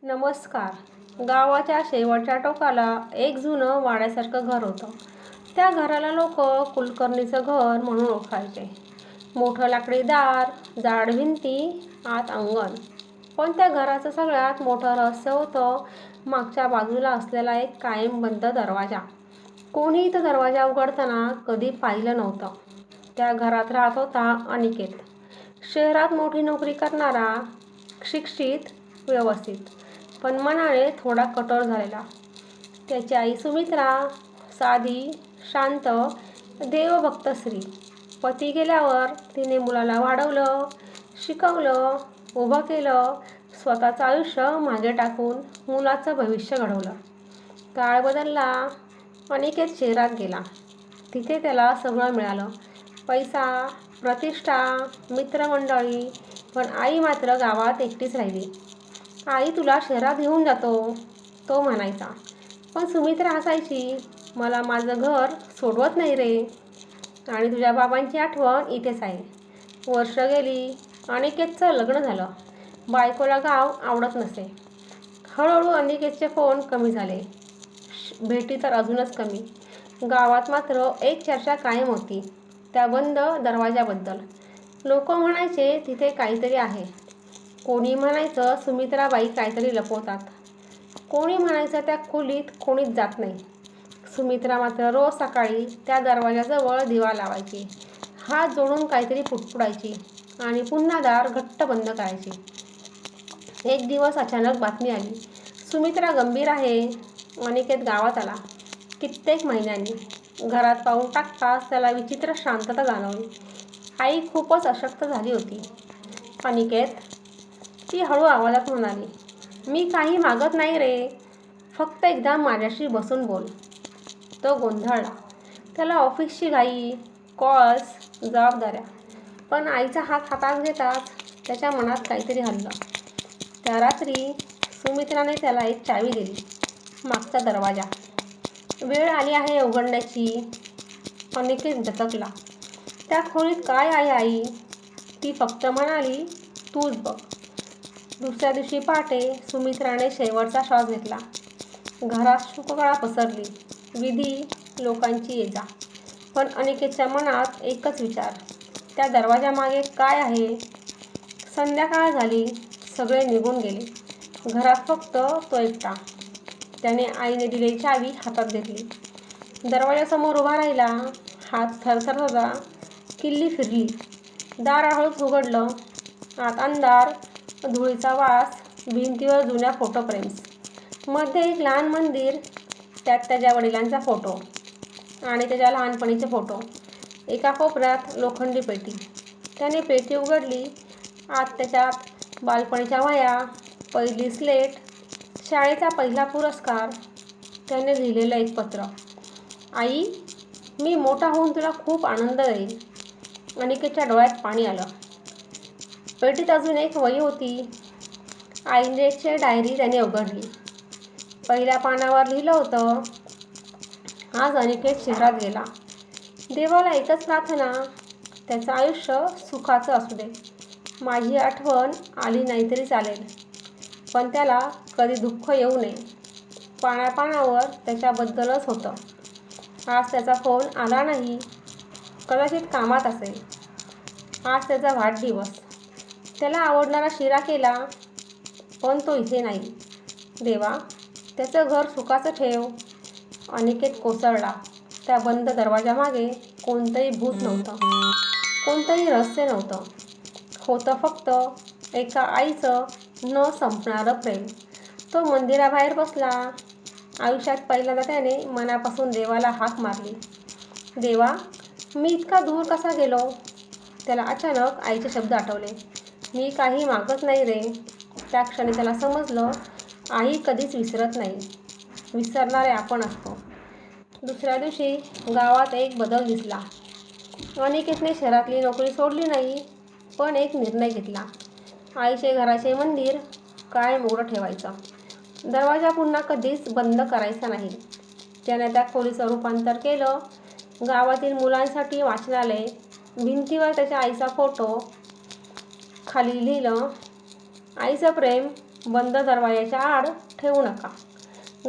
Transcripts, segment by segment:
नमस्कार. गावाच्या शेवटच्या टोकाला एक जुनं वाड्यासारखं घर होतं. त्या घराला लोक कुलकर्णीचं घर म्हणून ओळखायचे. मोठं लाकडी दार, जाड भिंती, आत अंगण. पण त्या घराचं सगळ्यात मोठं रहस्य होतं मागच्या बाजूला असलेला एक कायम बंद दरवाजा. कोणीही तो दरवाजा उघडताना कधी पाहिलं नव्हतं. त्या घरात राहत होता अनिकेत. शहरात मोठी नोकरी करणारा, शिक्षित, व्यवस्थित, पण मनाने थोडा कठोर झालेला. त्याची आई सुमित्रा साधी, शांत, देवभक्त स्त्री. पती गेल्यावर तिने मुलाला वाढवलं, शिकवलं, उभं केलं, स्वतःचं आयुष्य मागे टाकून मुलाचं भविष्य घडवलं. काळ बदलला. अनिकेत शहरात गेला. तिथे त्याला सगळं मिळालं, पैसा, प्रतिष्ठा, मित्रमंडळी. पण आई मात्र गावात एकटीच राहिली. आई तुला शहरात घेऊन जातो, तो म्हणायचा. पण सुमित्रा हसायची, मला माझं घर सोडवत नाही रे. आणि तुझ्या बाबांची आठवण इथेच आहे. वर्ष गेली. अनिकेतचं लग्न झालं. बायकोला गाव आवडत नसे. हळूहळू अनिकेतचे फोन कमी झाले. भेटी तर अजूनच कमी. गावात मात्र एक चर्चा कायम होती, त्या बंद दरवाजाबद्दल. लोक म्हणायचे तिथे काहीतरी आहे. कोणी म्हणायचं सुमित्राबाई काहीतरी लपवतात. कोणी म्हणायचं त्या खोलीत कोणीच जात नाही. सुमित्रा मात्र रोज सकाळी त्या दरवाजाजवळ दिवा लावायची, हात जोडून काहीतरी पुटपुटायची आणि पुन्हा दार घट्ट बंद करायची. एक दिवस अचानक बातमी आली, सुमित्रा गंभीर आहे. अनिकेत गावात आला. कित्येक महिन्यांनी घरात पाऊल टाकताच त्याला विचित्र शांतता जाणवली. आई खूपच अशक्त झाली होती. अनिकेत, ती हळू आवाजात म्हणाली, मी काही मागत नाही रे, फक्त एकदा माझ्याशी बसून बोल. तो गोंधळला. त्याला ऑफिसची घाई, कॉल्स, जबाबदाऱ्या. पण आईचा हात हातात घेताच त्याच्या मनात काहीतरी हललं. त्या रात्री सुमित्राने त्याला एक चावी दिली, मागचा दरवाजा. वेळ आली आहे उघडण्याची. अनिकेत दचकला. त्या खोलीत काय आहे आई? ती फक्त म्हणाली, तूच बघ. दुसऱ्या दिवशी पहाटे सुमित्राने शेवटचा श्वास घेतला. घरात शोककळा पसरली. विधी, लोकांची ये-जा. पण अनिकेतच्या मनात एकच विचार, त्या दरवाजामागे काय आहे? संध्याकाळ झाली. सगळे निघून गेले. घरात फक्त तो एकटा. त्याने आईने दिलेली चावी हातात घेतली. दरवाजासमोर उभा राहिला. हात थरथरत होता. किल्ली फिरली. दार हळूच उघडलं. आत अंधार, धुळीचा वास, भिंतीवर जुन्या फोटो फ्रेम्स. मध्ये एक लहान मंदिर, त्यात त्याच्या वडिलांचा फोटो आणि त्याच्या लहानपणीचे फोटो. एका कोपऱ्यात लोखंडी पेटी. त्याने पेटी उघडली. आत त्याच्यात बालपणीच्या वह्या, पहिली स्लेट, शाळेचा पहिला पुरस्कार. त्याने लिहिलेलं एक पत्र, आई, मी मोठा होऊन तुला खूप आनंद देईन. अनिकेतच्या डोळ्यात पाणी आलं. पेटीत अजून एक वही होती. आईची डायरी त्याने उघडली. पहिल्या पानावर लिहिलं होतं, आज अनिकेत शहरात गेला. देवाला एकच प्रार्थना, त्याचं आयुष्य सुखाचं असू दे. माझी आठवण आली नाही तरी चालेल, पण त्याला कधी दुःख येऊ नये. पानापानावर त्याच्याबद्दलच होतं. आज त्याचा फोन आला नाही. कदाचित कामात असेल. आज त्याचा वाढदिवस. त्याला आवडणारा शिरा केला, पण तो इथे नाही. देवा, त्याचं घर सुखाचं ठेव. अनिकेत कोसळला. त्या बंद दरवाजामागे कोणतंही भूत नव्हतं, कोणतंही रहस्य नव्हतं. होतं फक्त एका आईचं न संपणारं प्रेम. तो मंदिराबाहेर बसला. आयुष्यात पहिल्यांदा त्याने मनापासून देवाला हाक मारली, देवा, मी इतका दूर कसा गेलो? त्याला अचानक आईचे शब्द आठवले, मी काही मागत नाही रे. त्या क्षणी त्याला समजलं, आई कधीच विसरत नाही. विसरणारे आपण असतो. दुसऱ्या दिवशी गावात एक बदल दिसला. अनिकेतने शहरातली नोकरी सोडली नाही, पण एक निर्णय घेतला. आईचे घराचे मंदिर कायम उघडं ठेवायचं. दरवाजा पुन्हा कधीच बंद करायचा नाही. त्याने त्या खोलीचं रूपांतर केलं. गावातील मुलांसाठी वाचनालय. भिंतीवर त्याच्या आईचा फोटो. खाली लिहिलं, आईचं प्रेम बंद दरवाजाच्या आड ठेवू नका.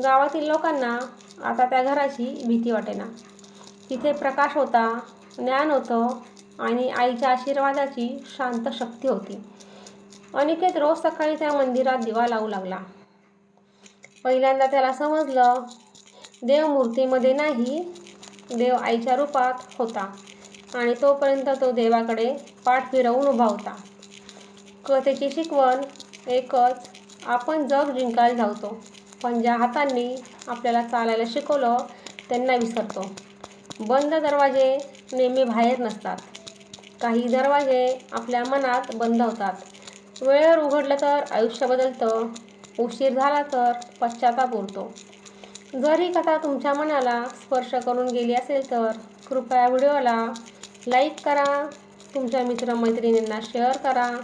गावातील लोकांना आता त्या घराची भीती वाटेना. तिथे प्रकाश होता, ज्ञान होतं आणि आईच्या आशीर्वादाची शांत शक्ती होती. अनिकेत रोज सकाळी त्या मंदिरात दिवा लावू लागला. पहिल्यांदा त्याला समजलं, देव मूर्तीमध्ये नाही, देव आईच्या रूपात होता आणि तोपर्यंत तो देवाकडे पाठ फिरवून उभा होता. कथेची शिकवण एकच, आपण जग जिंकायला धावतो, पण ज्या हातांनी आपल्याला चालायला शिकवलं त्यांना विसरतो. बंद दरवाजे नेहमी बाहेर नसतात. काही दरवाजे आपल्या मनात बंद होतात. वेळेवर उघडलं तर आयुष्य बदलतं, उशीर झाला तर पश्चाताप उरतो. जर ही कथा तुमच्या मनाला स्पर्श करून गेली असेल तर कृपया व्हिडिओला लाईक करा, तुमच्या मित्रमैत्रिणींना शेअर करा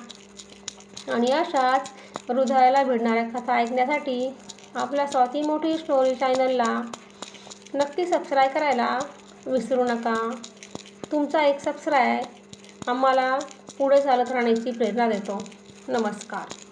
आणि अशाच हृदयाला भिडणाऱ्या कथा ऐकण्यासाठी आपल्या स्वाती मोठी स्टोरी चॅनलला नक्की सबस्क्राईब करायला विसरू नका. तुमचा एक सबस्क्राईब आम्हाला पुढे चालत राहण्याची प्रेरणा देतो. नमस्कार.